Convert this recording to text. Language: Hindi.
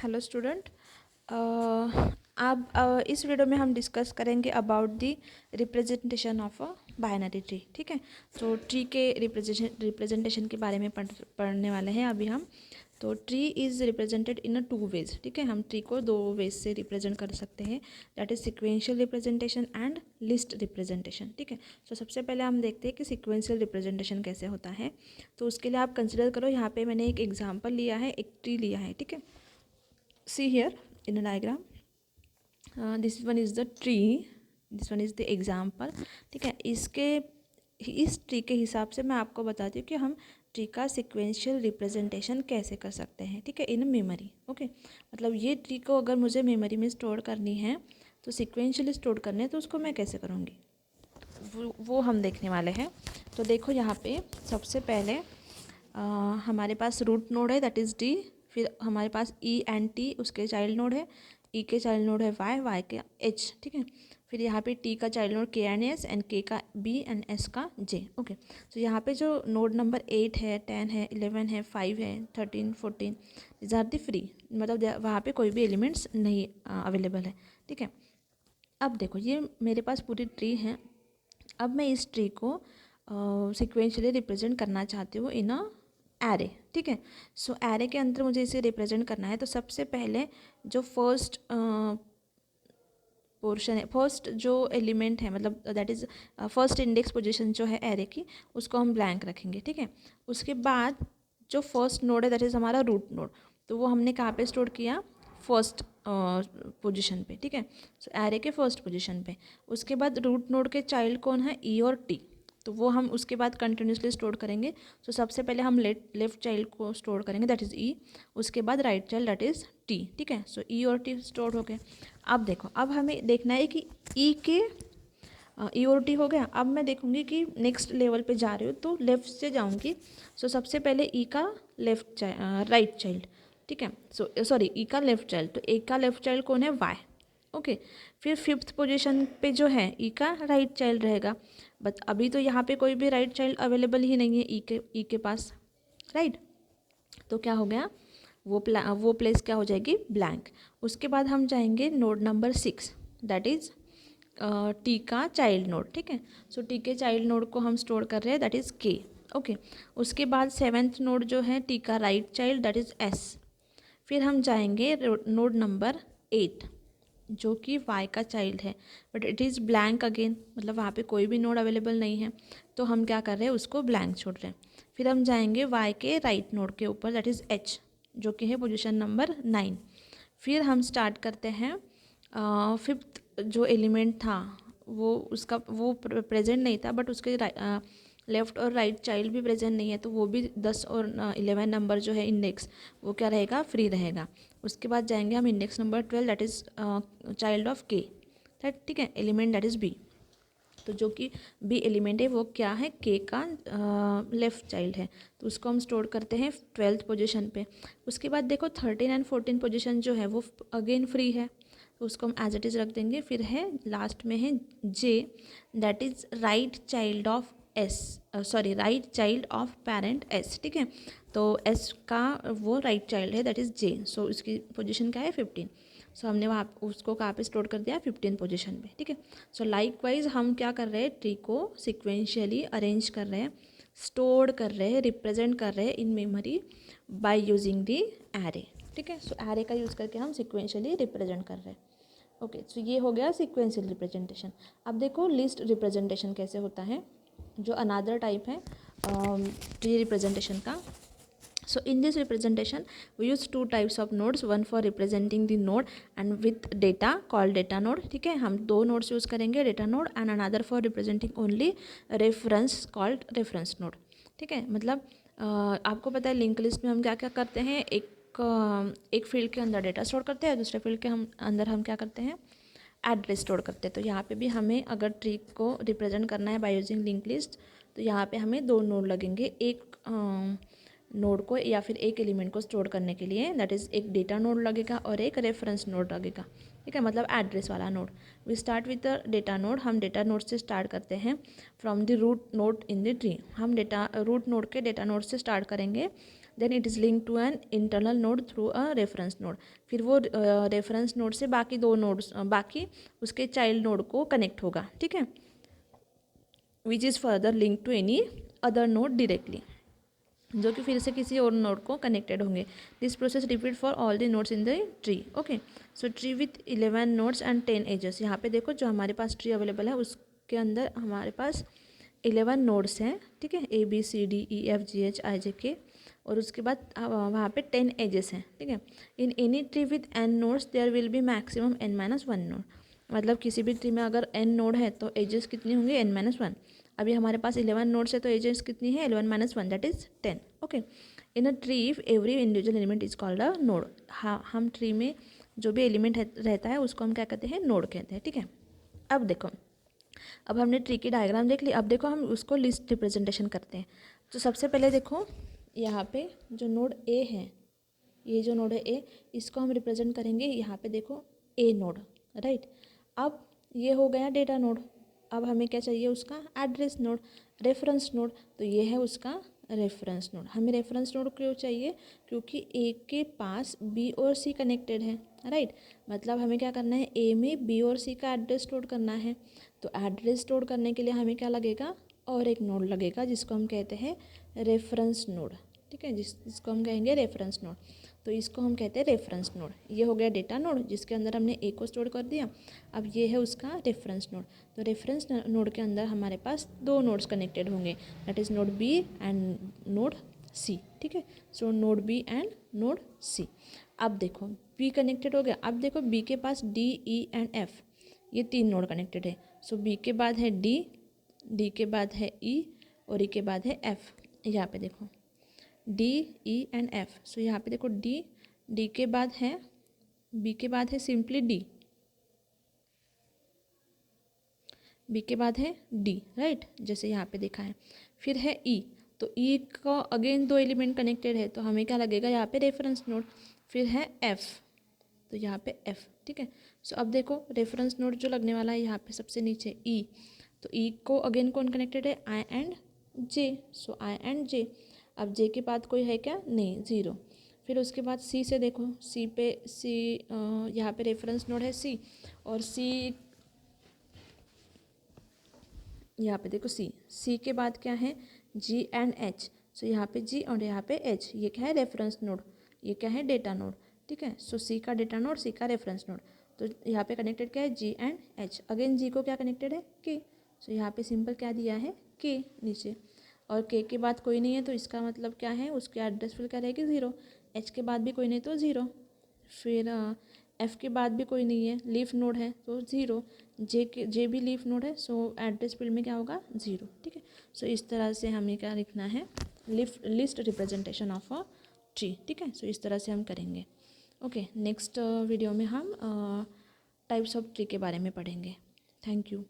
Hello student. अब इस वीडियो में हम डिस्कस करेंगे about the representation of a binary tree. ठीक है, तो ट्री के रिप्रेजेंटेशन के बारे में पढ़ने वाले हैं अभी हम। तो tree is represented in a two ways. ठीक है, हम ट्री को दो वेज से रिप्रेजेंट कर सकते हैं, that is sequential representation and list representation. ठीक है, तो सबसे पहले हम देखते हैं कि सिक्वेंशियल रिप्रेजेंटेशन कैसे होता है। तो उसके लिए आप कंसिडर करो, यहाँ पे मैंने एक एग्जाम्पल लिया है, एक ट्री लिया है। ठीक है, see here in a diagram, this one is the tree, this one is the example। ठीक है, इस ट्री के हिसाब से मैं आपको बताती हूँ कि हम ट्री का सिक्वेंशियल रिप्रेजेंटेशन कैसे कर सकते हैं। ठीक है, इन मेमोरी। ओके, मतलब ये ट्री को अगर मुझे मेमोरी में स्टोर करनी है तो सिक्वेंशियली स्टोर करनी है, तो उसको मैं कैसे करूँगी वो हम देखने वाले हैं। तो देखो यहाँ पे सबसे पहले हमारे पास रूट नोड है, दैट इज़ डी। फिर हमारे पास ई एंड टी उसके चाइल्ड नोड है, ई के चाइल्ड नोड है वाई, वाई के एच। ठीक है, फिर यहाँ पे टी का चाइल्ड नोड के एंड एस, एंड के का बी, एंड एस का जे। ओके, तो यहाँ पे जो नोड नंबर 8 है, 10 है, 11 है, 5 है, 13, 14 दिस आर दी फ्री, मतलब वहाँ पे कोई भी एलिमेंट्स नहीं अवेलेबल है। ठीक है, अब देखो ये मेरे पास पूरी ट्री है। अब मैं इस ट्री को सिक्वेंशियली रिप्रेजेंट करना चाहती हूँ इन अ एरे। ठीक है, सो एरे के अंदर मुझे इसे रिप्रेजेंट करना है। तो सबसे पहले जो फर्स्ट पोर्शन है, फर्स्ट जो एलिमेंट है, मतलब that is first index position जो है एरे की, उसको हम ब्लैंक रखेंगे। ठीक है, उसके बाद जो फर्स्ट नोड है दैट इज़ हमारा रूट नोड, तो वो हमने कहाँ पे स्टोर किया, फर्स्ट पोजीशन पे। ठीक है, सो एरे के फर्स्ट पोजीशन पे। उसके बाद रूट नोड के चाइल्ड कौन है, ई और टी, तो वो हम उसके बाद कंटिन्यूसली स्टोर करेंगे। सो सबसे पहले हम लेफ्ट चाइल्ड को स्टोर करेंगे, दैट इज़ ई। उसके बाद right child that is T. ठीक है, सो ई और टी स्टोर हो गए। अब देखो, अब हमें देखना है कि ई के ई और टी हो गया। अब मैं देखूंगी कि नेक्स्ट लेवल पे जा रही हूँ तो लेफ्ट से जाऊंगी। सो सबसे पहले ई का राइट चाइल्ड। ठीक है, सो सॉरी ई का लेफ्ट चाइल्ड, तो ए का लेफ्ट चाइल्ड कौन है, वाई। ओके, फिर फिफ्थ पोजीशन पे जो है ई का राइट चाइल्ड रहेगा, बट अभी तो यहाँ पे कोई भी राइट चाइल्ड अवेलेबल ही नहीं है ई के पास, राइट। तो क्या हो गया, वो प्लेस क्या हो जाएगी, ब्लैंक। उसके बाद हम जाएंगे node number 6, that is T का चाइल्ड नोड। ठीक है, सो टी के चाइल्ड नोड को हम स्टोर कर रहे हैं, दैट इज़ के। ओके, उसके बाद सेवेंथ नोड जो है टी का right child, that is S. फिर हम जाएंगे नोड नंबर 8 जो कि वाई का चाइल्ड है, but it is blank again, मतलब वहाँ पे कोई भी नोड अवेलेबल नहीं है, तो हम क्या कर रहे हैं, उसको ब्लैंक छोड़ रहे हैं। फिर हम जाएंगे वाई के राइट नोड के ऊपर, दैट इज़ एच, जो कि है पोजीशन नंबर 9। फिर हम स्टार्ट करते हैं फिफ्थ जो एलिमेंट था, वो प्रेजेंट नहीं था, बट उसके लेफ्ट और राइट चाइल्ड भी प्रेजेंट नहीं है, तो वो भी 10 और 11 नंबर जो है इंडेक्स, वो क्या रहेगा, फ्री रहेगा। उसके बाद जाएंगे हम index number 12, that is child of के, ठीक है, एलिमेंट दैट इज़ बी। तो जो कि बी एलिमेंट है वो क्या है, के का लेफ्ट चाइल्ड है, तो उसको हम स्टोर करते हैं 12th पोजीशन पे। उसके बाद देखो 13 एंड 14 पोजीशन जो है वो अगेन फ्री है, तो उसको हम एज इट इज़ रख देंगे। फिर है लास्ट में है J, that is right child of S, sorry right child of parent S. ठीक है, तो एस का वो राइट चाइल्ड है, दैट इज़ जे, सो इसकी पोजीशन क्या है, 15। सो हमने वहाँ उसको कहाँ पे स्टोर कर दिया, 15 पोजीशन पे। ठीक है, सो लाइक वाइज हम क्या कर रहे हैं, ट्री को सिक्वेंशियली अरेंज कर रहे हैं, स्टोर कर रहे हैं, रिप्रेजेंट कर रहे हैं in memory by using the array. ठीक है, सो एरे का यूज़ करके हम सिक्वेंशियली रिप्रेजेंट कर रहे हैं। ओके, सो ये हो गया सिक्वेंशियल रिप्रेजेंटेशन। अब देखो लिस्ट रिप्रेजेंटेशन कैसे होता है, जो अनादर टाइप है ट्री रिप्रेजेंटेशन का। So in this representation we use two types of nodes, one for representing the node and with data called data node। ठीक है, हम दो nodes यूज़ करेंगे, data node and another for representing only reference called reference node। ठीक है, मतलब आपको पता है लिंक लिस्ट में हम क्या क्या करते हैं, एक फील्ड के अंदर डेटा स्टोर करते हैं, दूसरे फील्ड के अंदर हम क्या करते हैं, एड्रेस स्टोर करते हैं। तो यहाँ पे भी हमें अगर ट्री को रिप्रेजेंट करना है बाय यूजिंग लिंक लिस्ट, तो यहाँ पे हमें दो नोड लगेंगे, एक नोड को या फिर एक एलिमेंट को स्टोर करने के लिए, दैट इज़ एक डेटा नोड लगेगा और एक रेफरेंस नोड लगेगा। ठीक है, मतलब एड्रेस वाला node. We start with the data node, हम डेटा नोड से स्टार्ट करते हैं from the root node in the tree. हम रूट नोड के डेटा नोड से स्टार्ट करेंगे, then it is link to an internal node through a reference node. फिर वो रेफरेंस नोड से बाकी दो नोड्स बाकी उसके चाइल्ड नोड को कनेक्ट होगा, ठीक है, which is further link to any other node directly, जो कि फिर से किसी और नोड को कनेक्टेड होंगे। This process repeat for all the nodes in the tree. Okay, so tree with 11 nodes and 10 edges. यहाँ पे देखो जो हमारे पास ट्री अवेलेबल है उसके अंदर हमारे पास 11 नोड्स हैं, ठीक है, ABCDEFGHIJK, और उसके बाद वहाँ पे 10 एजेस हैं, ठीक है। In any tree with n nodes there will be maximum n-1 node. मतलब किसी भी ट्री में अगर n नोड है तो एजेस कितनी होंगे, n-1। अभी हमारे पास 11 नोड्स है तो एजेस कितनी है, 11-1 that is 10। Okay, in a tree every individual element is called a node. हाँ, हम ट्री में जो भी एलिमेंट रहता है उसको हम क्या कहते हैं, नोड कहते हैं, ठीक है। अब देखो, अब हमने ट्री की डायग्राम देख ली, अब देखो हम उसको लिस्ट रिप्रेजेंटेशन करते हैं। तो सबसे पहले देखो यहाँ पे जो नोड ए है, ये जो नोड है ए, इसको हम रिप्रेजेंट करेंगे यहाँ पे देखो ए नोड, राइट। अब ये हो गया डेटा नोड। अब हमें क्या चाहिए, उसका एड्रेस नोड, रेफरेंस नोड। तो ये है उसका रेफरेंस नोड। हमें रेफरेंस नोड क्यों चाहिए, क्योंकि ए के पास बी और सी कनेक्टेड है, राइट। मतलब हमें क्या करना है, ए में बी और सी का एड्रेस स्टोर करना है। तो एड्रेस स्टोर करने के लिए हमें क्या लगेगा, और एक नोड लगेगा जिसको हम कहते हैं रेफरेंस नोड, ठीक है, जिसको हम कहेंगे रेफरेंस नोड। तो इसको हम कहते हैं रेफरेंस नोड। ये हो गया डेटा नोड जिसके अंदर हमने ए को स्टोर कर दिया। अब ये है उसका रेफरेंस नोड। तो रेफरेंस नोड के अंदर हमारे पास दो नोड्स कनेक्टेड होंगे, that is node B and node C, ठीक है। So node B and node C. अब देखो बी कनेक्टेड हो गया। अब देखो बी के पास डी, ई एंड एफ, ये तीन नोड कनेक्टेड है। सो बी के बाद है डी, डी के बाद है ई, और ई के बाद है एफ। यहाँ पे देखो डी, ई एंड एफ। सो यहाँ पे देखो डी, डी के बाद है, बी के बाद है सिंपली डी, बी के बाद है डी, राइट, जैसे यहाँ पे देखा है। फिर है ई, तो ई का अगेन दो एलिमेंट कनेक्टेड है, तो हमें क्या लगेगा यहाँ पे रेफरेंस नोड। फिर है एफ, तो यहाँ पे एफ, ठीक है। सो अब देखो रेफरेंस नोड जो लगने वाला है यहाँ पे सबसे नीचे ई, तो ई को अगेन कौन कनेक्टेड है, आई and J. So I and जे। अब जे के बाद कोई है क्या, नहीं, ज़ीरो। फिर उसके बाद सी से देखो, सी पे सी, यहाँ पे रेफरेंस नोड है सी, और सी यहाँ पे देखो सी, सी के बाद क्या है, जी एंड एच। सो यहाँ पे जी और यहाँ पे एच, ये क्या है, रेफरेंस नोड, ये क्या है, डेटा नोड, ठीक है। सो सी का डेटा नोड, सी का रेफरेंस नोड। तो यहाँ पे कनेक्टेड क्या है, जी एंड एच। अगेन जी को क्या कनेक्टेड है, के। सो यहाँ पे सिंपल क्या दिया है, के नीचे, और के के बाद कोई नहीं है तो इसका मतलब क्या है, उसके एड्रेस फिल क्या रहेगी, ज़ीरो। एच के बाद भी कोई नहीं तो ज़ीरो। फिर एफ़ के बाद भी कोई नहीं है, लीफ नोड है तो ज़ीरो। जे भी लीफ नोड है, सो एड्रेस फील्ड में क्या होगा, ज़ीरो, ठीक है। सो इस तरह से हमें क्या लिखना है, list representation of a tree, ठीक है। सो इस तरह से हम करेंगे। ओके, नेक्स्ट वीडियो में हम टाइप्स ऑफ ट्री के बारे में पढ़ेंगे। Thank you.